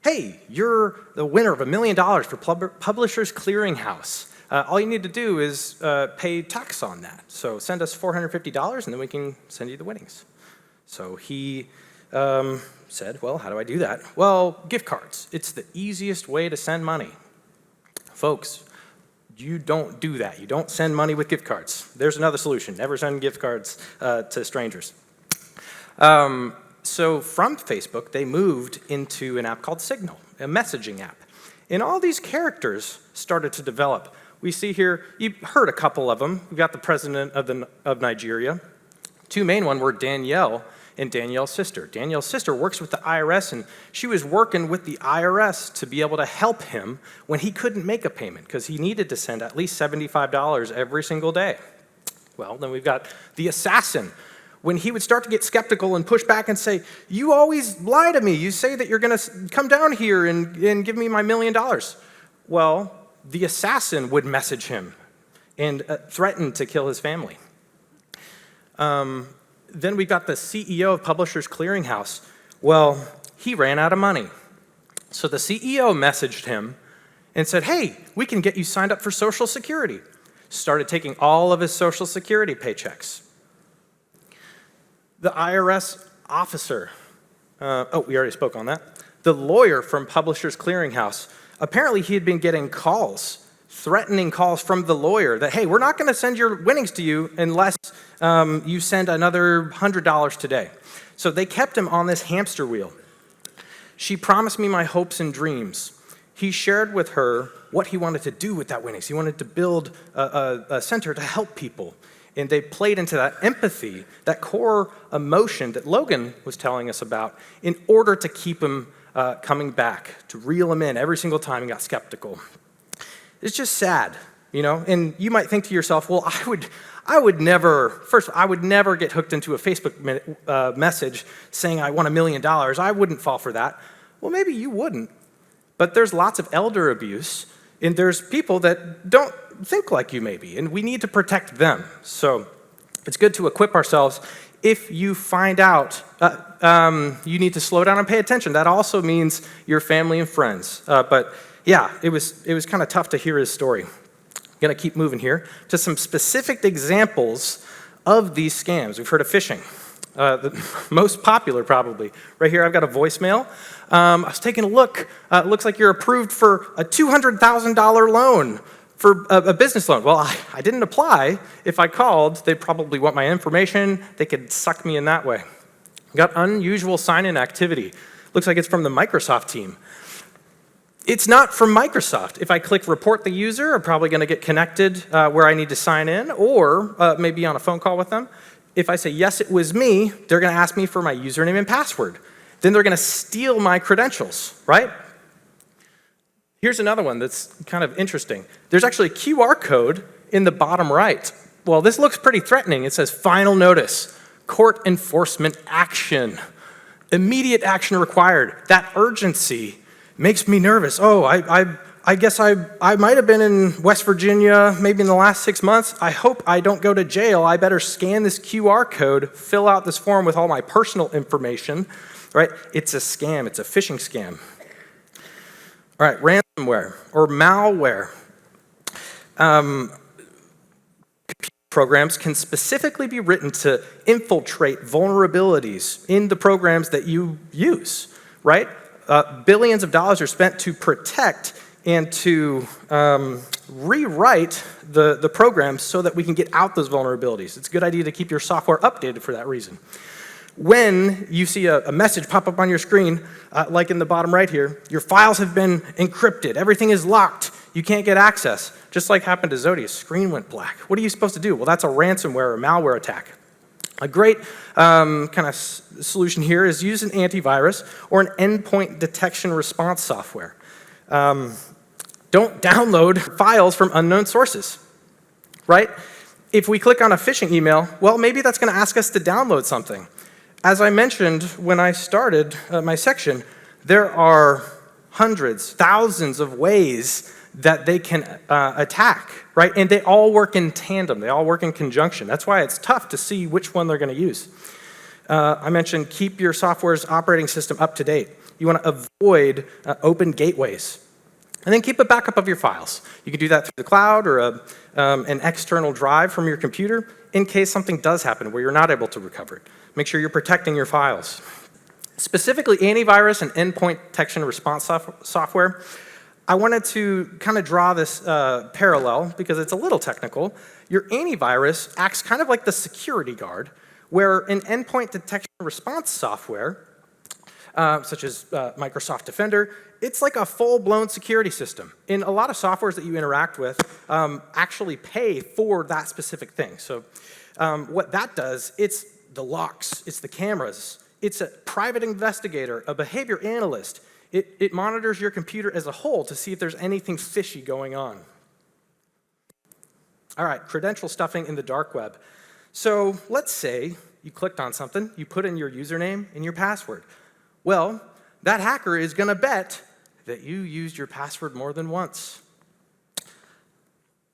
hey, you're the winner of $1 million for Publishers Clearinghouse. All you need to do is pay tax on that. So send us $450 and then we can send you the winnings. So he said, well, how do I do that? Well, gift cards. It's the easiest way to send money. Folks, you don't do that. You don't send money with gift cards. There's another solution. Never send gift cards to strangers. So from Facebook, they moved into an app called Signal, a messaging app. And all these characters started to develop. We see here, you've heard a couple of them. We've got the president of Nigeria. Two main ones were Danielle and Danielle's sister. Danielle's sister works with the IRS, and she was working with the IRS to be able to help him when he couldn't make a payment because he needed to send at least $75 every single day. Well, then we've got the assassin. When he would start to get skeptical and push back and say, you always lie to me. You say that you're going to come down here and give me my $1 million. Well, the assassin would message him and threaten to kill his family. Then we got the CEO of Publishers Clearinghouse. Well, he ran out of money. So the CEO messaged him and said, hey, we can get you signed up for Social Security. Started taking all of his Social Security paychecks. The IRS officer, we already spoke on that. The lawyer from Publishers Clearinghouse, apparently he had been getting calls, threatening calls from the lawyer that, hey, we're not going to send your winnings to you unless you send another $100 today. So they kept him on this hamster wheel. She promised me my hopes and dreams. He shared with her what he wanted to do with that winnings. He wanted to build a center to help people. And they played into that empathy, that core emotion that Logan was telling us about, in order to keep him coming back, to reel him in every single time he got skeptical. It's just sad, you know? And you might think to yourself, well, I would never get hooked into a Facebook message saying I won $1 million. I wouldn't fall for that. Well, maybe you wouldn't. But there's lots of elder abuse, and there's people that don't think like you maybe, and we need to protect them. So it's good to equip ourselves. If you find out you need to slow down and pay attention, that also means your family and friends. But yeah, it was kind of tough to hear his story. I'm gonna keep moving here to some specific examples of these scams. We've heard of phishing. The most popular probably. Right here I've got a voicemail. I was taking a look. It looks like you're approved for a $200,000 loan for a business loan. Well, I didn't apply. If I called, they'd probably want my information. They could suck me in that way. Got unusual sign-in activity. Looks like it's from the Microsoft team. It's not from Microsoft. If I click report the user, I'm probably going to get connected where I need to sign in, or maybe on a phone call with them. If I say, yes, it was me, they're going to ask me for my username and password. Then they're going to steal my credentials, right? Here's another one that's kind of interesting. There's actually a QR code in the bottom right. Well, this looks pretty threatening. It says, final notice, court enforcement action. Immediate action required. That urgency makes me nervous. Oh, I guess I might have been in West Virginia maybe in the last 6 months. I hope I don't go to jail. I better scan this QR code, fill out this form with all my personal information, right? It's a scam. It's a phishing scam. All right, ransomware or malware. Programs can specifically be written to infiltrate vulnerabilities in the programs that you use, right? Billions of dollars are spent to protect and to rewrite the programs so that we can get out those vulnerabilities. It's a good idea to keep your software updated for that reason. When you see a message pop up on your screen, like in the bottom right here, your files have been encrypted, everything is locked, you can't get access, just like happened to Zodia's screen went black. What are you supposed to do? Well, that's a ransomware or malware attack. A great kind of solution here is use an antivirus or an endpoint detection response software. Don't download files from unknown sources, right? If we click on a phishing email, well, maybe that's going to ask us to download something. As I mentioned when I started my section, there are hundreds, thousands of ways that they can attack, right? And they all work in tandem. They all work in conjunction. That's why it's tough to see which one they're going to use. I mentioned keep your software's operating system up to date. You want to avoid open gateways. And then keep a backup of your files. You can do that through the cloud or an external drive from your computer in case something does happen where you're not able to recover it. Make sure you're protecting your files. Specifically, antivirus and endpoint detection response software. I wanted to kind of draw this parallel because it's a little technical. Your antivirus acts kind of like the security guard, where an endpoint detection response software, such as Microsoft Defender, it's like a full-blown security system. And a lot of softwares that you interact with actually pay for that specific thing. So what that does, it's the locks, it's the cameras, it's a private investigator, a behavior analyst. It monitors your computer as a whole to see if there's anything fishy going on. All right, credential stuffing in the dark web. So let's say you clicked on something, you put in your username and your password. Well, that hacker is going to bet that you used your password more than once.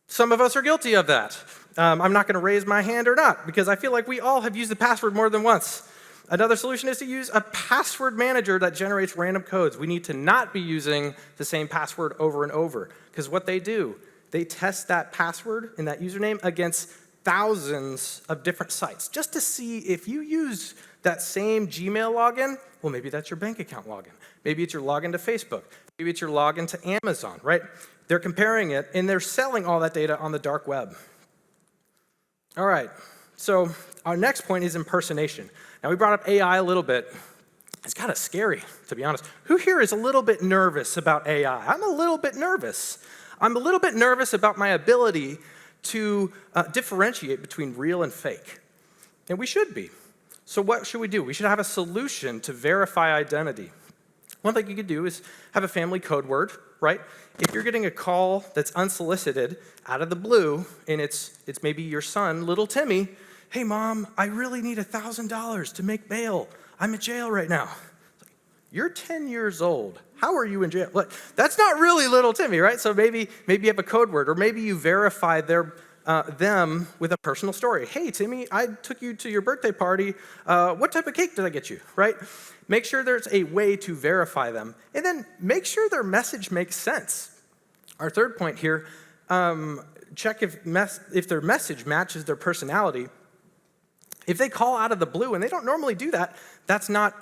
Some of us are guilty of that. I'm not going to raise my hand or not, because I feel like we all have used the password more than once. Another solution is to use a password manager that generates random codes. We need to not be using the same password over and over, because what they do, they test that password and that username against thousands of different sites, just to see if you use that same Gmail login, well, maybe that's your bank account login. Maybe it's your login to Facebook. Maybe it's your login to Amazon, right? They're comparing it, and they're selling all that data on the dark web. All right, so our next point is impersonation. Now, we brought up AI a little bit. It's kind of scary, to be honest. Who here is a little bit nervous about AI? I'm a little bit nervous. I'm a little bit nervous about my ability to differentiate between real and fake. And we should be. So what should we do? We should have a solution to verify identity. One thing you could do is have a family code word, right? If you're getting a call that's unsolicited out of the blue, and it's maybe your son, little Timmy, hey, Mom, I really need $1,000 to make bail. I'm in jail right now. You're 10 years old. How are you in jail? Look, that's not really little Timmy, right? So maybe you have a code word, or maybe you verify them with a personal story. Hey, Timmy, I took you to your birthday party. What type of cake did I get you, right? Make sure there's a way to verify them, and then make sure their message makes sense. Our third point here, check if their message matches their personality. If they call out of the blue, and they don't normally do that, that's not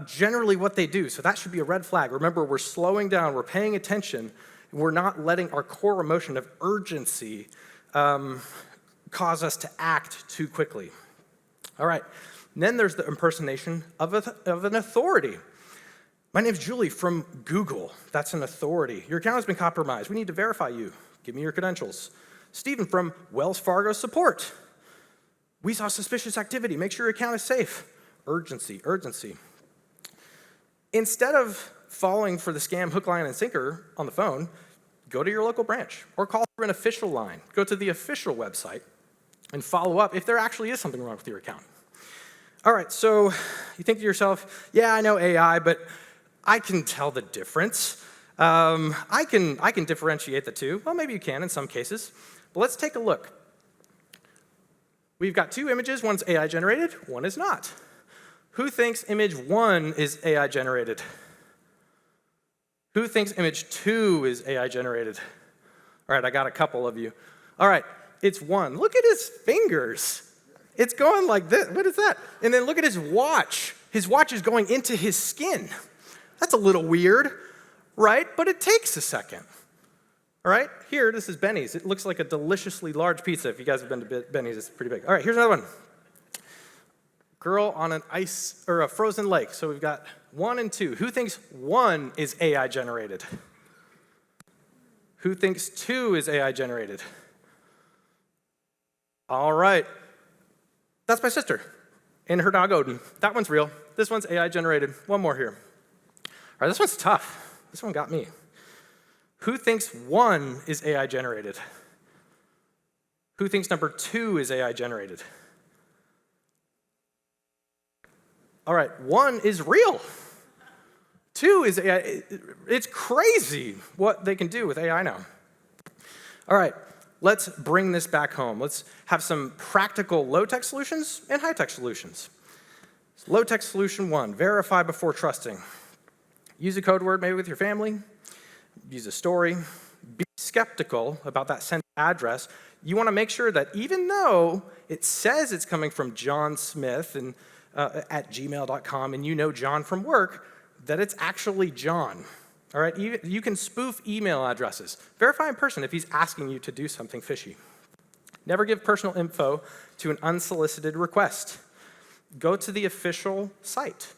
generally what they do, so that should be a red flag. Remember, we're slowing down, we're paying attention, we're not letting our core emotion of urgency cause us to act too quickly. All right, and then there's the impersonation of an authority. My name's Julie from Google. That's an authority. Your account has been compromised. We need to verify you. Give me your credentials. Stephen from Wells Fargo Support. We saw suspicious activity. Make sure your account is safe. Urgency, urgency. Instead of falling for the scam hook, line, and sinker on the phone, go to your local branch or call through an official line. Go to the official website and follow up if there actually is something wrong with your account. All right, so you think to yourself, yeah, I know AI, but I can tell the difference. I can differentiate the two. Well, maybe you can in some cases. But let's take a look. We've got two images. One's AI generated, one is not. Who thinks image 1 is AI generated? Who thinks image 2 is AI generated? All right, I got a couple of you. All right, it's 1. Look at his fingers. It's going like this. What is that? And then look at his watch. His watch is going into his skin. That's a little weird, right? But it takes a second. All right, here, this is Benny's. It looks like a deliciously large pizza. If you guys have been to Benny's, it's pretty big. All right, here's another one. Girl on an ice or a frozen lake. So we've got 1 and 2. Who thinks 1 is AI generated? Who thinks 2 is AI generated? All right. That's my sister and her dog Odin. That one's real. This one's AI generated. One more here. All right, this one's tough. This one got me. Who thinks 1 is AI generated? Who thinks number 2 is AI generated? All right, 1 is real. 2 is AI. It's crazy what they can do with AI now. All right, let's bring this back home. Let's have some practical low-tech solutions and high-tech solutions. Low-tech solution 1, verify before trusting. Use a code word maybe with your family. Use a story. Be skeptical about that sent address. You want to make sure that even though it says it's coming from John Smith and at gmail.com, and you know John from work, that it's actually John. All right, you can spoof email addresses. Verify in person if he's asking you to do something fishy. Never give personal info to an unsolicited request. Go to the official site.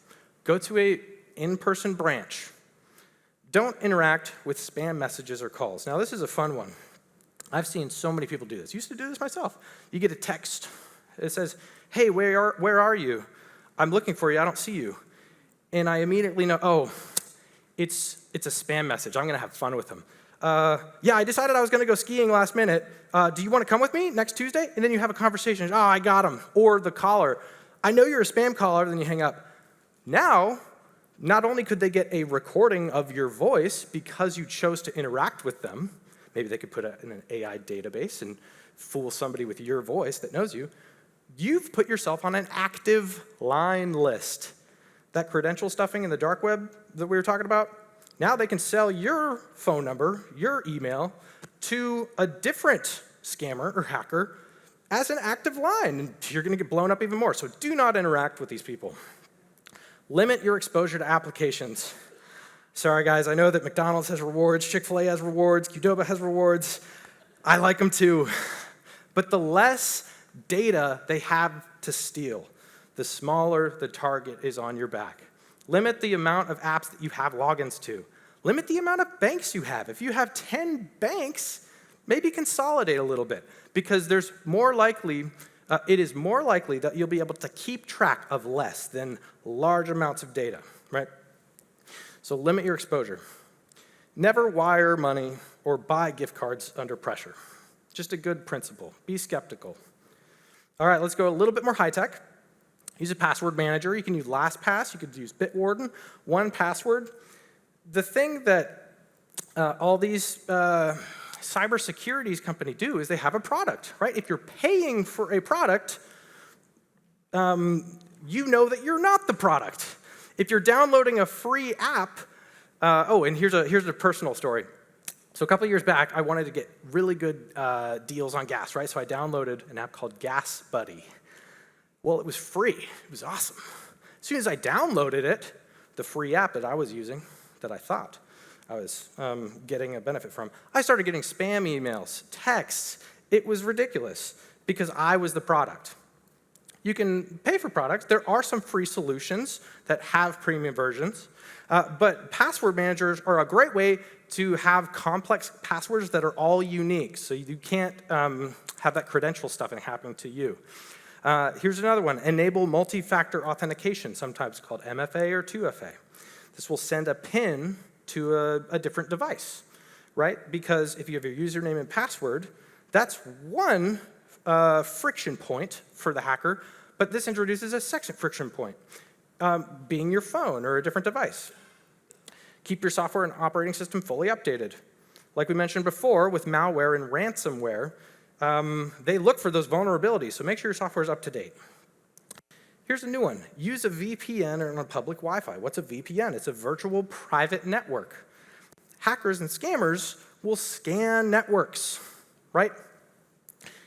Go to an in-person branch. Don't interact with spam messages or calls. Now, this is a fun one. I've seen so many people do this. Used to do this myself. You get a text. It says, hey, where are you? I'm looking for you. I don't see you. And I immediately know, oh, it's a spam message. I'm going to have fun with them. Yeah, I decided I was going to go skiing last minute. Do you want to come with me next Tuesday? And then you have a conversation. Oh, I got him. Or the caller. I know you're a spam caller. Then you hang up. Now, Not only could they get a recording of your voice because you chose to interact with them, maybe they could put it in an AI database and fool somebody with your voice that knows you, you've put yourself on an active line list. That credential stuffing in the dark web that we were talking about, now they can sell your phone number, your email, to a different scammer or hacker as an active line, and you're going to get blown up even more. So do not interact with these people. Limit your exposure to applications. Sorry, guys, I know that McDonald's has rewards, Chick-fil-A has rewards, Qdoba has rewards. I like them too. But the less data they have to steal, the smaller the target is on your back. Limit the amount of apps that you have logins to. Limit the amount of banks you have. If you have 10 banks, maybe consolidate a little bit, because there's more likely, it is more likely that you'll be able to keep track of less than large amounts of data, right? So limit your exposure. Never wire money or buy gift cards under pressure. Just a good principle. Be skeptical. All right, let's go a little bit more high-tech. Use a password manager. You can use LastPass. You could use Bitwarden, 1Password. The thing that all these cybersecurity companies do is they have a product, right? If you're paying for a product, you know that you're not the product. If you're downloading a free app, and here's a personal story. So a couple of years back, I wanted to get really good deals on gas, right? So I downloaded an app called Gas Buddy. Well, it was free. It was awesome. As soon as I downloaded it, the free app that I was using, that I thought I was getting a benefit from, I started getting spam emails, texts. It was ridiculous because I was the product. You can pay for products. There are some free solutions that have premium versions, but password managers are a great way to have complex passwords that are all unique, so you can't have that credential stuffing happening to you. Here's another one. Enable multi-factor authentication, sometimes called MFA or 2FA. This will send a PIN to a different device, right? Because if you have your username and password, that's one friction point for the hacker, but this introduces a second friction point, being your phone or a different device. Keep your software and operating system fully updated. Like we mentioned before, with malware and ransomware, they look for those vulnerabilities, so make sure your software is up to date. Here's a new one. Use a VPN on a public Wi-Fi. What's a VPN? It's a virtual private network. Hackers and scammers will scan networks, right?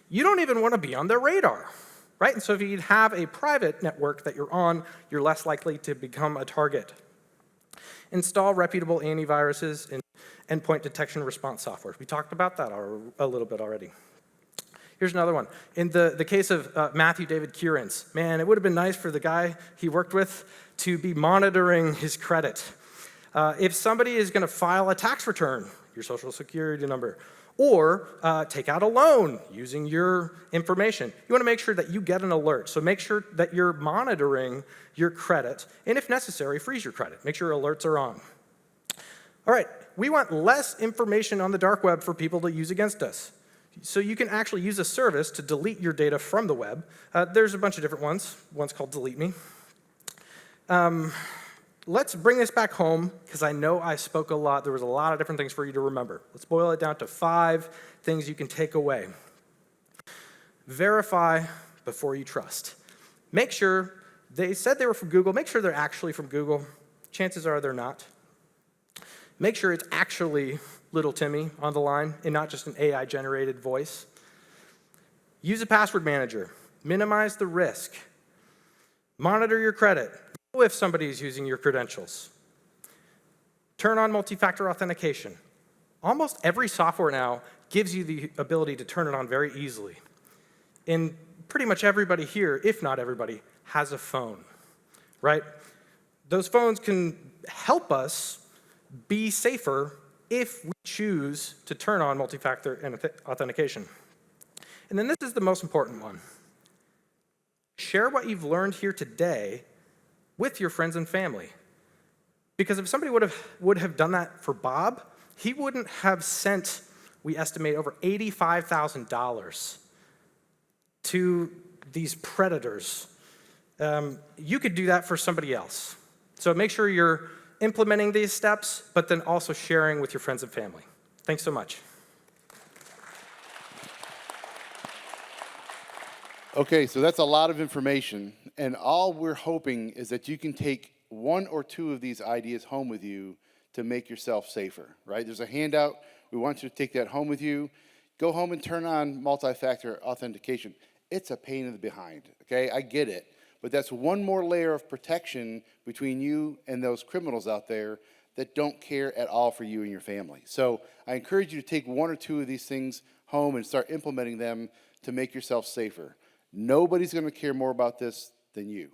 You don't even want to be on their radar, right? And so if you have a private network that you're on, you're less likely to become a target. Install reputable antiviruses and endpoint detection response software. We talked about that a little bit already. Here's another one. In the case of Matthew David Currens, man, it would have been nice for the guy he worked with to be monitoring his credit. If somebody is going to file a tax return, your social security number, or take out a loan using your information, you want to make sure that you get an alert. So make sure that you're monitoring your credit, and if necessary, freeze your credit. Make sure alerts are on. All right, we want less information on the dark web for people to use against us. So you can actually use a service to delete your data from the web. There's a bunch of different ones. One's called Delete Me. Let's bring this back home, because I know I spoke a lot. There was a lot of different things for you to remember. Let's boil it down to 5 things you can take away. Verify before you trust. Make sure, they said they were from Google, make sure they're actually from Google. Chances are they're not. Make sure it's actually little Timmy on the line and not just an AI-generated voice. Use a password manager. Minimize the risk. Monitor your credit. Know if somebody is using your credentials. Turn on multi-factor authentication. Almost every software now gives you the ability to turn it on very easily. And pretty much everybody here, if not everybody, has a phone, right? Those phones can help us be safer if we choose to turn on multi-factor authentication. And then this is the most important one. Share what you've learned here today with your friends and family. Because if somebody would have done that for Bob, he wouldn't have sent, we estimate, over $85,000 to these predators. You could do that for somebody else. So make sure you're implementing these steps, but then also sharing with your friends and family. Thanks so much. Okay, so that's a lot of information, and all we're hoping is that you can take one or two of these ideas home with you to make yourself safer, right? There's a handout. We want you to take that home with you. Go home and turn on multi-factor authentication. It's a pain in the behind, okay? I get it, but that's one more layer of protection between you and those criminals out there that don't care at all for you and your family. So I encourage you to take one or two of these things home and start implementing them to make yourself safer. Nobody's going to care more about this than you.